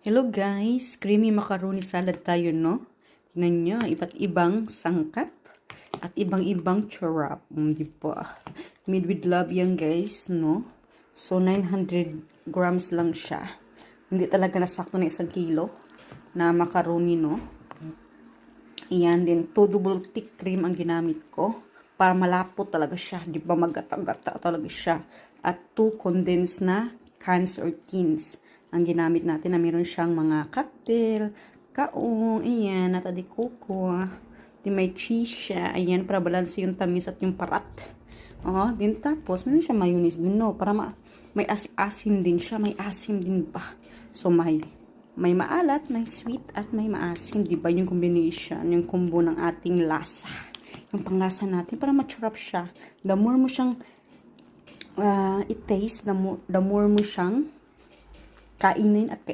Hello guys, creamy macaroni salad tayo, no? Tingnan nyo, iba't ibang sangkap at ibang-ibang charap. Di ba? Made with love yan guys, no? So, 900 grams lang siya. Hindi talaga nasakto na 1 kilo na macaroni, no? Ayan din, 2 double thick cream ang ginamit ko para malapot talaga siya. Di ba? Magata-gata talaga siya. At 2 condensed na cans or tins ang ginamit natin na meron siyang mga cocktail, kaong, ayan, at adikuko. Di may cheese siya, ayan, para balanse yung tamis at yung parat. Din tapos, meron siya mayonnaise din, no? Para may asim din siya, may asim din ba? So, may maalat, may sweet, at may maasim, di ba? Yung combination, yung combo ng ating lasa. Yung panglasa natin, para macharap siya. The more mo siyang i-taste, the more mo siyang kainin at